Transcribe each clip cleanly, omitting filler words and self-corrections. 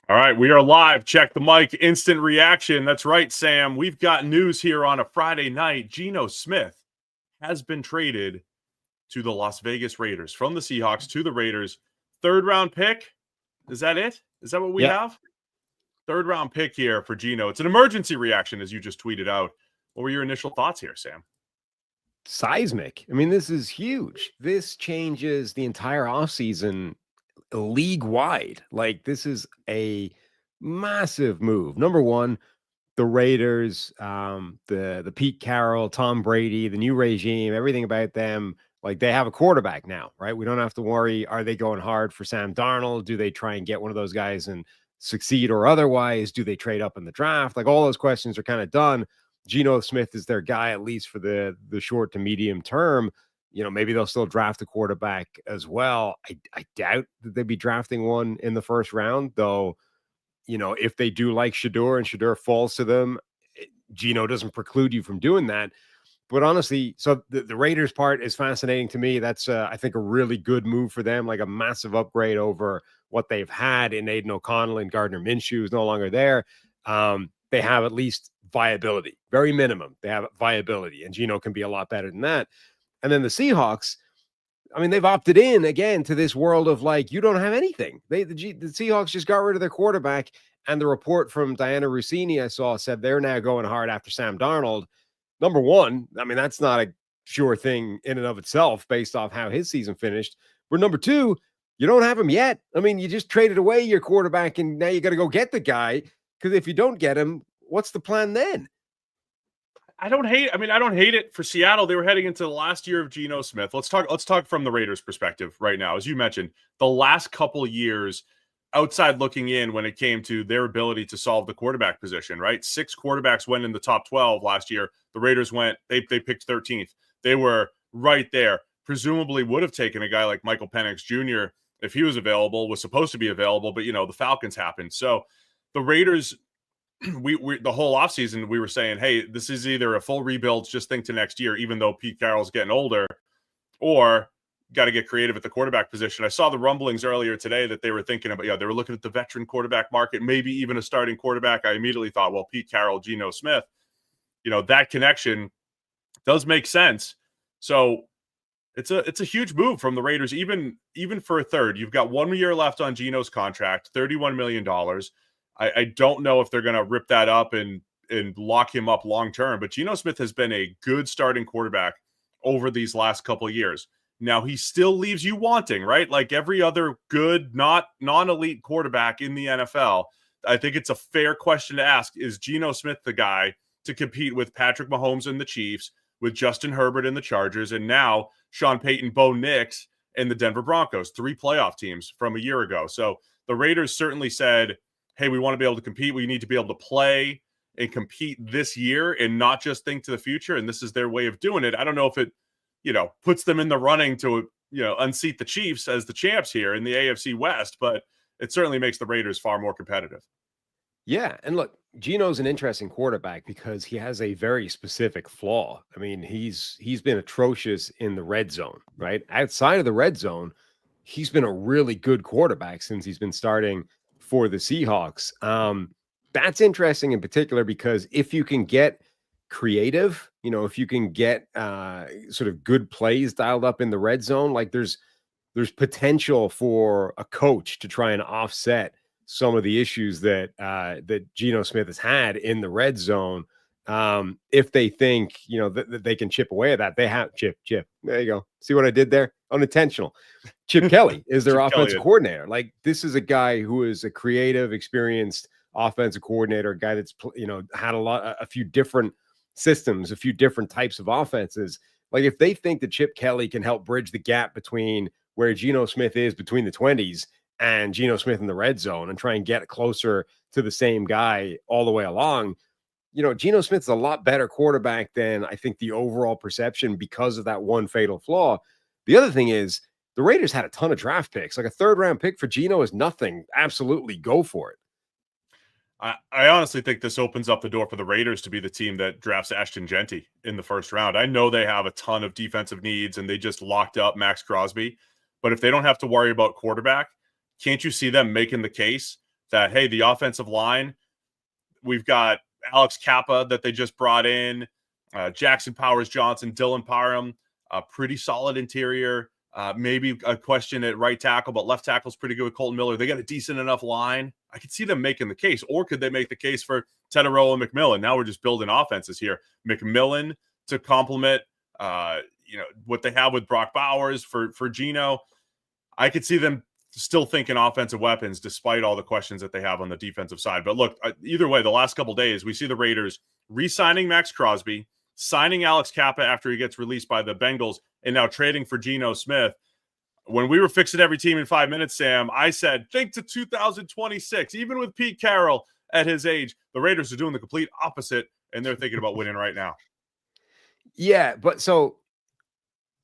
All right, we are live. Check the mic. Instant reaction. That's right, Sam. We've got news here on a Friday night. Geno Smith has been traded to the Las Vegas Raiders from the Seahawks to the Raiders. Third round pick. Is that it? Is that what we have? Third round pick here for Geno. It's an emergency reaction, as you just tweeted out. What were your initial thoughts here, Sam? Seismic. I mean, this is huge. This changes the entire offseason league wide. Like, this is a massive move. Number one, the Raiders, the Pete Carroll, Tom Brady, the new regime, everything about them. Like, they have a quarterback now, right? We don't have to worry. Are they going hard for Sam Darnold? Do they try and get one of those guys and succeed, or otherwise do they trade up in the draft? Like, all those questions are kind of done. Geno Smith is their guy, at least for the short to medium term. You know, maybe they'll still draft a quarterback as well. I doubt that they'd be drafting one in the first round, though. You know, if they do like Shedeur and Shedeur falls to them, Geno doesn't preclude you from doing that. But honestly, so the Raiders part is fascinating to me. That's, I think, a really good move for them, like a massive upgrade over what they've had in Aiden O'Connell, and Gardner Minshew is no longer there. They have at least viability, very minimum. They have viability, and Geno can be a lot better than that. And then the Seahawks, I mean, they've opted in again to this world of, like, you don't have anything. The Seahawks just got rid of their quarterback, and the report from Diana Rossini I saw said they're now going hard after Sam Darnold. Number one, I mean, that's not a sure thing in and of itself based off how his season finished. But number two, you don't have him yet. I mean, you just traded away your quarterback, and now you got to go get the guy, because if you don't get him, what's the plan then? I don't hate it for Seattle. They were heading into the last year of Geno Smith. Let's talk from the Raiders' perspective right now. As you mentioned, the last couple of years, outside looking in, when it came to their ability to solve the quarterback position, right? 6 quarterbacks went in the top 12 last year. The Raiders they picked 13th. They were right there. Presumably would have taken a guy like Michael Penix Jr. if he was available, was supposed to be available, but, you know, the Falcons happened. So the Raiders, we the whole offseason, we were saying, hey, this is either a full rebuild, just think to next year, even though Pete Carroll's getting older, or got to get creative at the quarterback position. I saw the rumblings earlier today that they were thinking about, they were looking at the veteran quarterback market, maybe even a starting quarterback. I immediately thought, well, Pete Carroll, Geno Smith, you know, that connection does make sense. So it's a huge move from the Raiders, even for a third. You've got 1 year left on Geno's contract, $31 million. I don't know if they're going to rip that up and lock him up long term, but Geno Smith has been a good starting quarterback over these last couple of years. Now, he still leaves you wanting, right? Like every other good, non-elite quarterback in the NFL. I think it's a fair question to ask. Is Geno Smith the guy to compete with Patrick Mahomes and the Chiefs, with Justin Herbert and the Chargers, and now Sean Payton, Bo Nix, and the Denver Broncos, 3 playoff teams from a year ago? So the Raiders certainly said, hey, we want to be able to compete. We need to be able to play and compete this year and not just think to the future. And this is their way of doing it. I don't know if it, puts them in the running to, unseat the Chiefs as the champs here in the AFC West, but it certainly makes the Raiders far more competitive. Yeah. And look, Geno's an interesting quarterback because he has a very specific flaw. I mean, he's been atrocious in the red zone, right? Outside of the red zone, he's been a really good quarterback since he's been starting for the Seahawks. That's interesting in particular because if you can get creative, if you can get sort of good plays dialed up in the red zone, like there's potential for a coach to try and offset some of the issues that Geno Smith has had in the red zone. If they think, that they can chip away at that, they have chip. There you go. See what I did there? Unintentional. Chip Kelly is their offensive coordinator. Like, this is a guy who is a creative, experienced offensive coordinator, a guy that's, had a few different systems, a few different types of offenses. Like, if they think that Chip Kelly can help bridge the gap between where Geno Smith is between the 20s and Geno Smith in the red zone and try and get closer to the same guy all the way along, Geno Smith's a lot better quarterback than I think the overall perception because of that one fatal flaw. The other thing is the Raiders had a ton of draft picks. Like, a 3rd-round pick for Geno is nothing. Absolutely go for it. I honestly think this opens up the door for the Raiders to be the team that drafts Ashton Genty in the 1st round. I know they have a ton of defensive needs and they just locked up Max Crosby, but if they don't have to worry about quarterback, can't you see them making the case that, hey, the offensive line, we've got Alex Kappa that they just brought in, Jackson Powers Johnson, Dylan Parham, a pretty solid interior. Maybe a question at right tackle, but left tackle's pretty good with Colton Miller. They got a decent enough line. I could see them making the case. Or could they make the case for Teterow and McMillan? Now we're just building offenses here. McMillan to complement what they have with Brock Bowers for Geno. I could see them still thinking offensive weapons despite all the questions that they have on the defensive side. But look, either way, the last couple of days, we see the Raiders re-signing Max Crosby, signing Alex Kappa after he gets released by the Bengals, and now trading for Geno Smith. When we were fixing every team in 5 minutes, Sam, I said, think to 2026. Even with Pete Carroll at his age, the Raiders are doing the complete opposite, and they're thinking about winning right now. Yeah, but so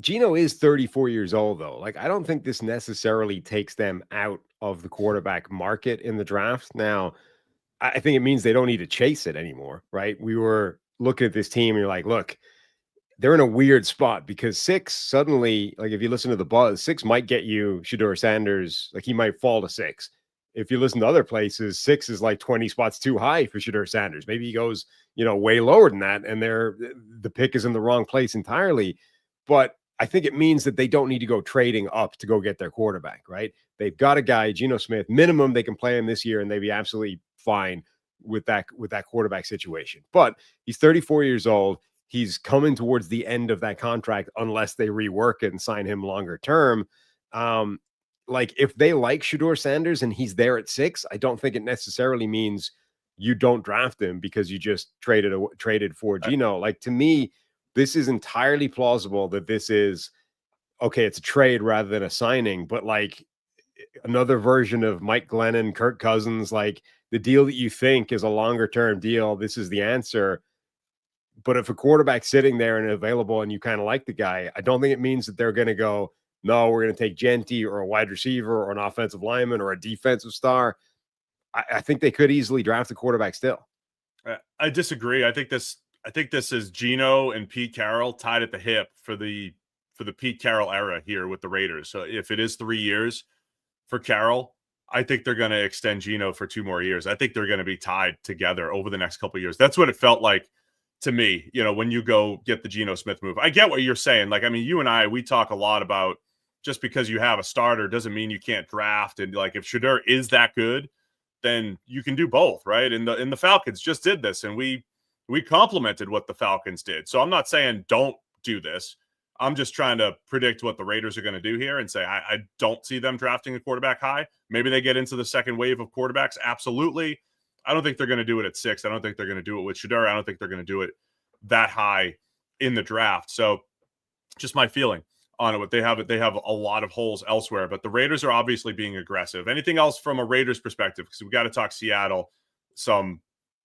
Geno is 34 years old, though. Like, I don't think this necessarily takes them out of the quarterback market in the draft. Now, I think it means they don't need to chase it anymore, right? We were looking at this team, and you're like, look, they're in a weird spot because 6 suddenly, like if you listen to the buzz, 6 might get you Shedeur Sanders. Like he might fall to 6. If you listen to other places, 6 is like 20 spots too high for Shedeur Sanders. Maybe he goes, way lower than that, and the pick is in the wrong place entirely. But I think it means that they don't need to go trading up to go get their quarterback, right? They've got a guy, Geno Smith, minimum they can play him this year, and they'd be absolutely fine with that quarterback situation. But he's 34 years old. He's coming towards the end of that contract unless they rework it and sign him longer term. Like if they like Shedeur Sanders and he's there at 6, I don't think it necessarily means you don't draft him because you just traded for Geno. Like to me, this is entirely plausible that this is okay. It's a trade rather than a signing, but like another version of Mike Glennon, Kirk Cousins, like the deal that you think is a longer term deal. This is the answer. But if a quarterback's sitting there and available and you kind of like the guy, I don't think it means that they're going to go, no, we're going to take Genty or a wide receiver or an offensive lineman or a defensive star. I think they could easily draft a quarterback still. I disagree. I think this is Geno and Pete Carroll tied at the hip for the Pete Carroll era here with the Raiders. So if it is 3 years for Carroll, I think they're going to extend Geno for 2 more years. I think they're going to be tied together over the next couple of years. That's what it felt like to me, when you go get the Geno Smith move. I get what you're saying. Like, I mean, you and I, we talk a lot about just because you have a starter doesn't mean you can't draft. And like, if Shedeur is that good, then you can do both, right? And the Falcons just did this, and we complimented what the Falcons did. So I'm not saying don't do this. I'm just trying to predict what the Raiders are going to do here and say I don't see them drafting a quarterback high. Maybe they get into the second wave of quarterbacks. Absolutely. I don't think they're going to do it at 6. I don't think they're going to do it with Shedeur. I don't think they're going to do it that high in the draft. So just my feeling on it. They have a lot of holes elsewhere, but the Raiders are obviously being aggressive. Anything else from a Raiders perspective? Because we got to talk Seattle. Some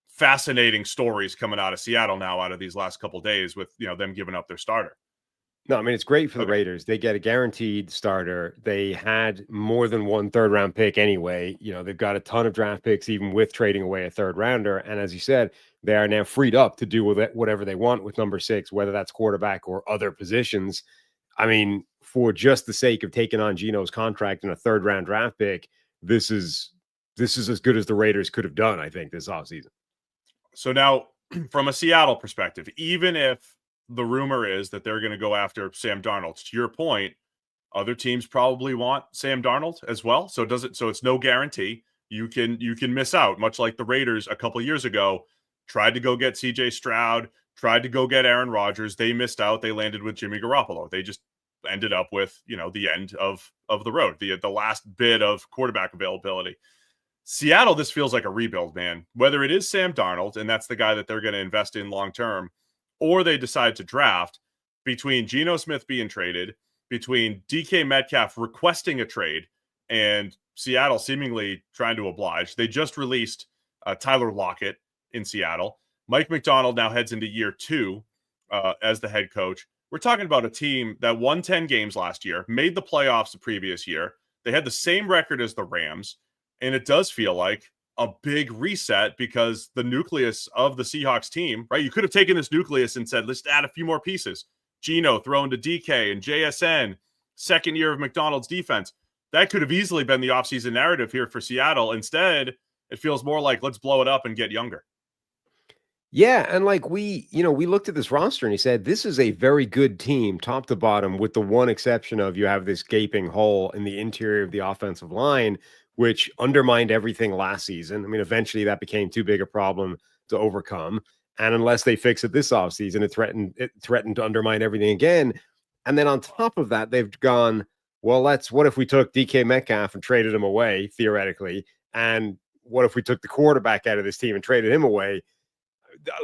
fascinating stories coming out of Seattle now out of these last couple of days with, them giving up their starter. No, I mean, it's great for the Raiders. They get a guaranteed starter. They had more than one third-round pick anyway. They've got a ton of draft picks, even with trading away a third-rounder. And as you said, they are now freed up to do with it whatever they want with number 6, whether that's quarterback or other positions. I mean, for just the sake of taking on Geno's contract and a third-round draft pick, this is as good as the Raiders could have done, I think, this offseason. So now, from a Seattle perspective, even if the rumor is that they're going to go after Sam Darnold, to your point, other teams probably want Sam Darnold as well. So it's no guarantee. You can miss out, much like the Raiders a couple of years ago tried to go get CJ Stroud, tried to go get Aaron Rodgers. They missed out. They landed with Jimmy Garoppolo. They just ended up with, the end of the road, the last bit of quarterback availability. Seattle, this feels like a rebuild, man. Whether it is Sam Darnold, and that's the guy that they're going to invest in long-term, or they decide to draft, between Geno Smith being traded, between DK Metcalf requesting a trade, and Seattle seemingly trying to oblige. They just released Tyler Lockett in Seattle. Mike McDonald now heads into year 2 as the head coach. We're talking about a team that won 10 games last year, made the playoffs the previous year. They had the same record as the Rams, and it does feel like a big reset because the nucleus of the Seahawks team, right? You could have taken this nucleus and said, let's add a few more pieces. Geno thrown to DK and JSN, second year of McDonald's defense. That could have easily been the offseason narrative here for Seattle. Instead, it feels more like let's blow it up and get younger. Yeah, and like we looked at this roster and he said this is a very good team top to bottom, with the one exception of you have this gaping hole in the interior of the offensive line, which undermined everything last season. I mean, eventually that became too big a problem to overcome. And unless they fix it this offseason, it threatened to undermine everything again. And then on top of that, they've gone, well, what if we took DK Metcalf and traded him away, theoretically? And what if we took the quarterback out of this team and traded him away?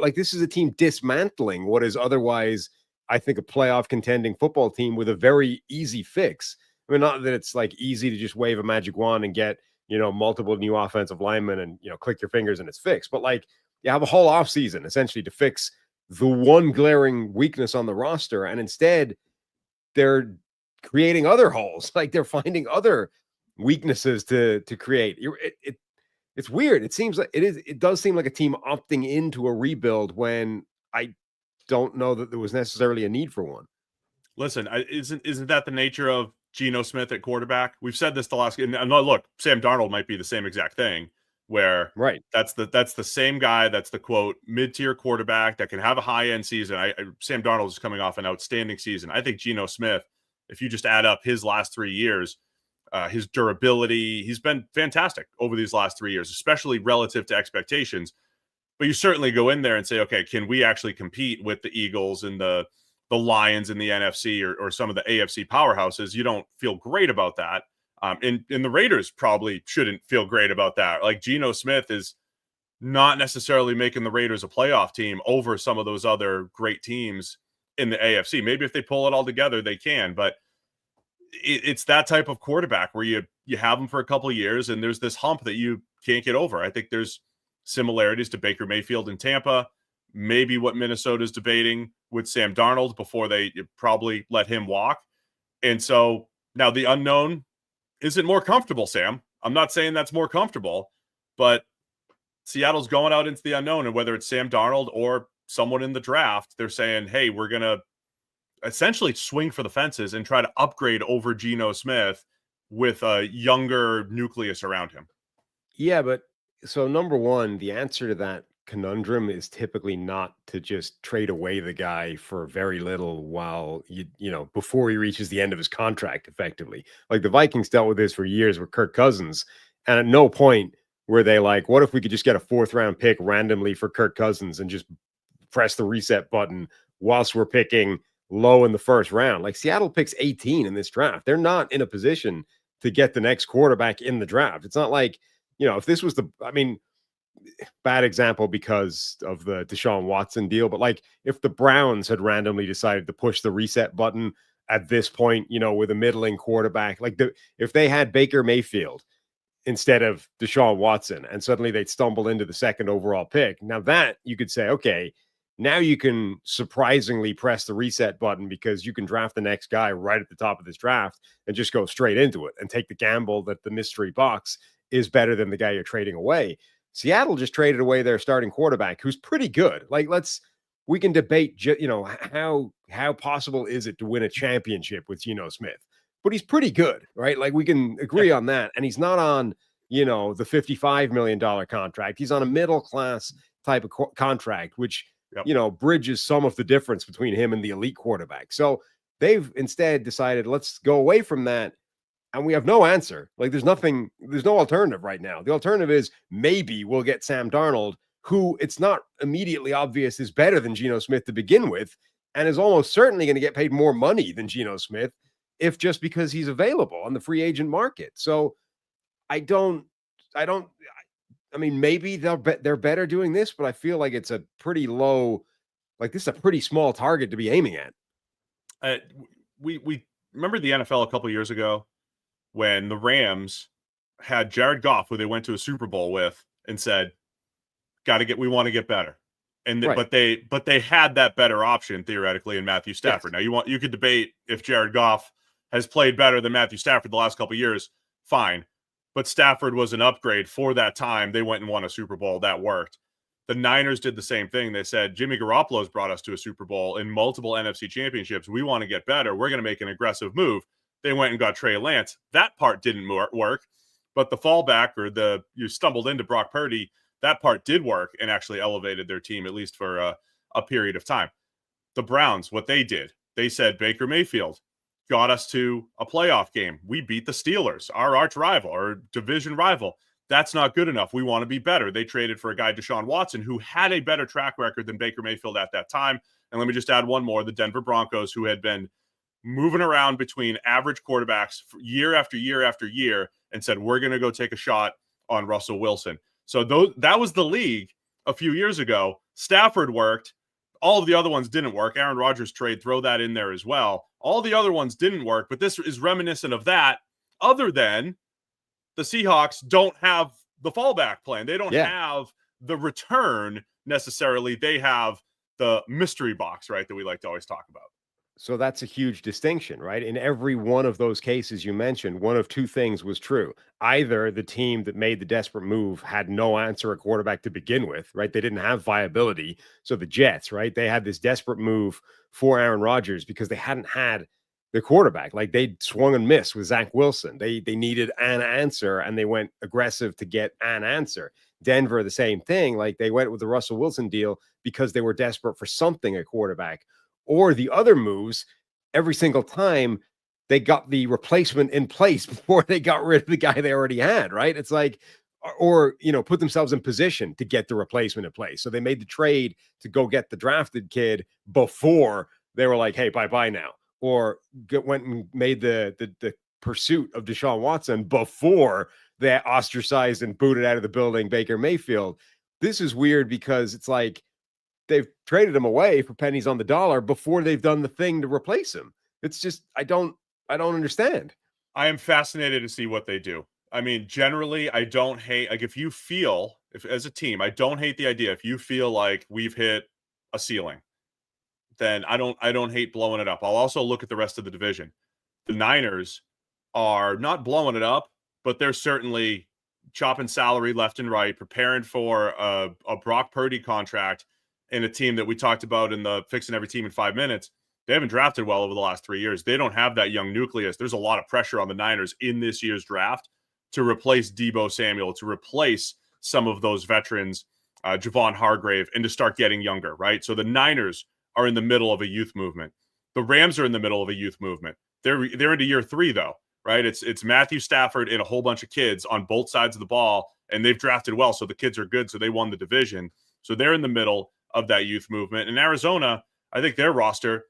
Like, this is a team dismantling what is otherwise, I think, a playoff contending football team with a very easy fix. I mean, not that it's like easy to just wave a magic wand and get, multiple new offensive linemen and, click your fingers and it's fixed. But like, you have a whole offseason essentially to fix the one glaring weakness on the roster. And instead, they're creating other holes. Like, they're finding other weaknesses to create. It's weird. It seems like it does seem like a team opting into a rebuild when I don't know that there was necessarily a need for one. Listen, isn't that the nature of Geno Smith at quarterback? We've said this the last. And look, Sam Darnold might be the same exact thing, where right, that's the same guy. That's the quote mid-tier quarterback that can have a high-end season. Sam Darnold is coming off an outstanding season. I think Geno Smith, if you just add up his last 3 years, his durability, he's been fantastic over these last 3 years, especially relative to expectations. But you certainly go in there and say, okay, can we actually compete with the Eagles and the Lions in the NFC or some of the AFC powerhouses? You don't feel great about that. And the Raiders probably shouldn't feel great about that. Like, Geno Smith is not necessarily making the Raiders a playoff team over some of those other great teams in the AFC. Maybe if they pull it all together, they can. But it's that type of quarterback where you have him for a couple of years and there's this hump that you can't get over. I think there's similarities to Baker Mayfield in Tampa, maybe what Minnesota's debating with Sam Darnold before they probably let him walk. And so now the unknown isn't more comfortable, Sam. I'm not saying that's more comfortable, but Seattle's going out into the unknown, and whether it's Sam Darnold or someone in the draft, they're saying, hey, we're going to essentially swing for the fences and try to upgrade over Geno Smith with a younger nucleus around him. Yeah, but so number one, the answer to that conundrum is typically not to just trade away the guy for very little while before he reaches the end of his contract, effectively. Like, the Vikings dealt with this for years with Kirk Cousins, and at no point were they like, what if we could just get a 4th round pick randomly for Kirk Cousins and just press the reset button whilst we're picking low in the 1st round? Like, Seattle picks 18 in this draft. They're not in a position to get the next quarterback in the draft. It's not like, if this was bad example because of the Deshaun Watson deal, but like, if the Browns had randomly decided to push the reset button at this point, with a middling quarterback, like if they had Baker Mayfield instead of Deshaun Watson and suddenly they'd stumble into the 2nd overall pick. Now that you could say, okay, now you can surprisingly press the reset button because you can draft the next guy right at the top of this draft and just go straight into it and take the gamble that the mystery box is better than the guy you're trading away. Seattle just traded away their starting quarterback, who's pretty good. Like, we can debate, how possible is it to win a championship with Geno Smith, but he's pretty good, right? Like, we can agree on that. And he's not on, the $55 million contract. He's on a middle class type of contract, which, bridges some of the difference between him and the elite quarterback. So they've instead decided, let's go away from that. And we have no answer. Like, there's no alternative right now. The alternative is maybe we'll get Sam Darnold, who it's not immediately obvious is better than Geno Smith to begin with, and is almost certainly going to get paid more money than Geno Smith, if just because he's available on the free agent market. So I mean, maybe they're better doing this, but I feel like it's a pretty low, like, this is a pretty small target to be aiming at. We remember the NFL a couple of years ago when the Rams had Jared Goff, who they went to a Super Bowl with, and said, we want to get better. And right. but they had that better option theoretically in Matthew Stafford. Yes. Now you could debate if Jared Goff has played better than Matthew Stafford the last couple of years, fine. But Stafford was an upgrade for that time. They went and won a Super Bowl. That worked. The Niners did the same thing. They said, Jimmy Garoppolo's brought us to a Super Bowl in multiple NFC championships. We want to get better. We're going to make an aggressive move. they went and got Trey Lance. That part didn't work, but the fallback or you stumbled into Brock Purdy, that part did work and actually elevated their team, at least for a period of time. The Browns, what they did, they said Baker Mayfield got us to a playoff game. We beat the Steelers, our arch rival, our division rival. That's not good enough. We want to be better. They traded for a guy, Deshaun Watson, who had a better track record than Baker Mayfield at that time. And let me just add one more, the Denver Broncos, who had been moving around between average quarterbacks for year after year after year, and said, we're going to go take a shot on Russell Wilson. So that was the league a few years ago. Stafford worked. All of the other ones didn't work. Aaron Rodgers trade, throw that in there as well. All the other ones didn't work, but this is reminiscent of that, other than the Seahawks don't have the fallback plan. They don't have the return necessarily. They have the mystery box, right, that we like to always talk about. So that's a huge distinction, right? In every one of those cases you mentioned, one of two things was true. Either the team that made the desperate move had no answer at quarterback to begin with, right? They didn't have viability. So the Jets, right? They had this desperate move for Aaron Rodgers because they hadn't had the quarterback. Like they swung and missed with Zach Wilson. They needed an answer and they went aggressive to get an answer. Denver, the same thing. Like they went with the Russell Wilson deal because they were desperate for something at quarterback. Or the other moves, every single time they got the replacement in place before they got rid of the guy they already had, right? It's like, or, put themselves in position to get the replacement in place. So they made the trade to go get the drafted kid before they were like, hey, bye-bye now. Or went and made the pursuit of Deshaun Watson before they ostracized and booted out of the building Baker Mayfield. This is weird because it's like, they've traded him away for pennies on the dollar before they've done the thing to replace him. It's just, I don't understand. I am fascinated to see what they do. I mean, generally, I don't hate, like if as a team, I don't hate the idea. If you feel like we've hit a ceiling, then I don't hate blowing it up. I'll also look at the rest of the division. The Niners are not blowing it up, but they're certainly chopping salary left and right, preparing for a Brock Purdy contract in a team that we talked about in the Fixing Every Team in 5 minutes. They haven't drafted well over the last 3 years. They don't have that young nucleus. There's a lot of pressure on the Niners in this year's draft to replace Deebo Samuel, to replace some of those veterans, Javon Hargrave, and to start getting younger, right? So the Niners are in the middle of a youth movement. The Rams are in the middle of a youth movement. They're into year 3, though, right? It's Matthew Stafford and a whole bunch of kids on both sides of the ball, and they've drafted well, so the kids are good, so they won the division. So they're in the middle of that youth movement. In Arizona, I think their roster,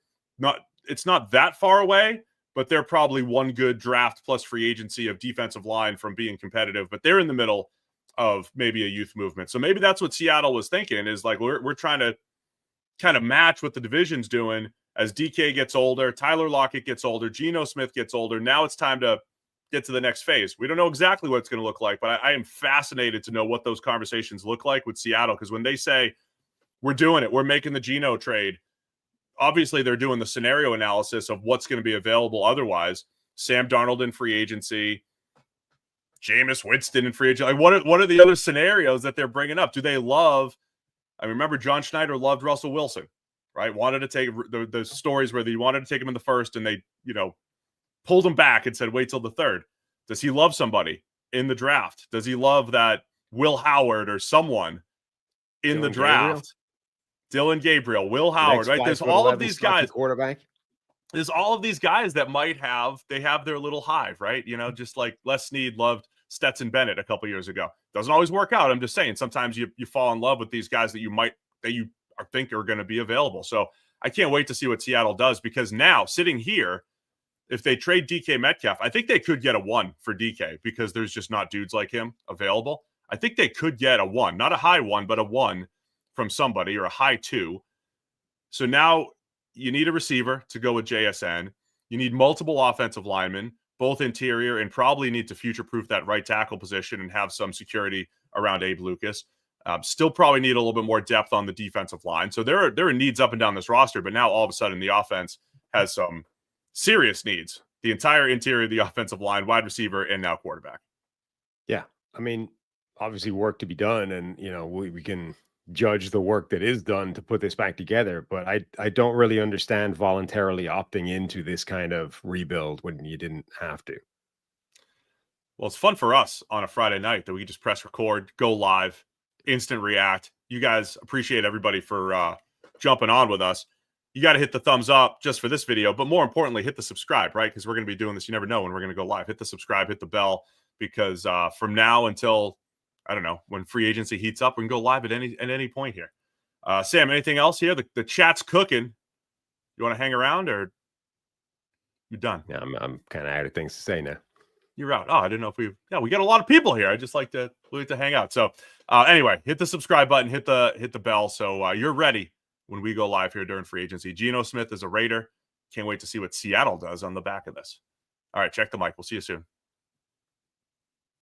it's not that far away, but they're probably one good draft plus free agency of defensive line from being competitive. But they're in the middle of maybe a youth movement. So maybe that's what Seattle was thinking, is like we're trying to kind of match what the division's doing as DK gets older, Tyler Lockett gets older, Geno Smith gets older. Now it's time to get to the next phase. We don't know exactly what it's going to look like, but I am fascinated to know what those conversations look like with Seattle, because when they say, we're doing it, we're making the Geno trade, obviously they're doing the scenario analysis of what's going to be available otherwise. Sam Darnold in free agency, Jameis Winston in free agency. Like what are the other scenarios that they're bringing up? Do they love, I remember John Schneider loved Russell Wilson, right? Wanted to take the stories where they wanted to take him in the first and they, pulled him back and said, wait till the third. Does he love somebody in the draft? Does he love that Will Howard or someone in the draft? Dylan Gabriel, Will Howard, right? There's all of these guys. Quarterback. There's all of these guys that they have their little hive, right? Just like Les Snead loved Stetson Bennett a couple years ago. Doesn't always work out. I'm just saying, sometimes you fall in love with these guys that you think are going to be available. So I can't wait to see what Seattle does, because now sitting here, if they trade DK Metcalf, I think they could get a 1 for DK, because there's just not dudes like him available. I think they could get a 1, not a high 1, but a 1 from somebody, or a high 2. So now you need a receiver to go with JSN. You need multiple offensive linemen, both interior, and probably need to future-proof that right tackle position and have some security around Abe Lucas. Still probably need a little bit more depth on the defensive line. So there are needs up and down this roster, but now all of a sudden the offense has some serious needs. The entire interior of the offensive line, wide receiver, and now quarterback. Yeah. I mean, obviously work to be done, and we can judge the work that is done to put this back together, but I don't really understand voluntarily opting into this kind of rebuild when you didn't have to. Well, it's fun for us on a Friday night that we just press record, go live, instant react. You guys, appreciate everybody for jumping on with us. You got to hit the thumbs up just for this video, but more importantly, hit the subscribe, right? Because we're going to be doing this. You never know when we're going to go live. Hit the subscribe, hit the bell, because from now until, I don't know, when free agency heats up, we can go live at any point here. Sam, anything else here? The chat's cooking. You want to hang around or you done? Yeah, I'm kind of out of things to say now. You're out. Oh, I didn't know if we got a lot of people here. I just like to hang out. So anyway, hit the subscribe button, hit the bell, so you're ready when we go live here during free agency. Geno Smith is a Raider. Can't wait to see what Seattle does on the back of this. All right, check the mic. We'll see you soon.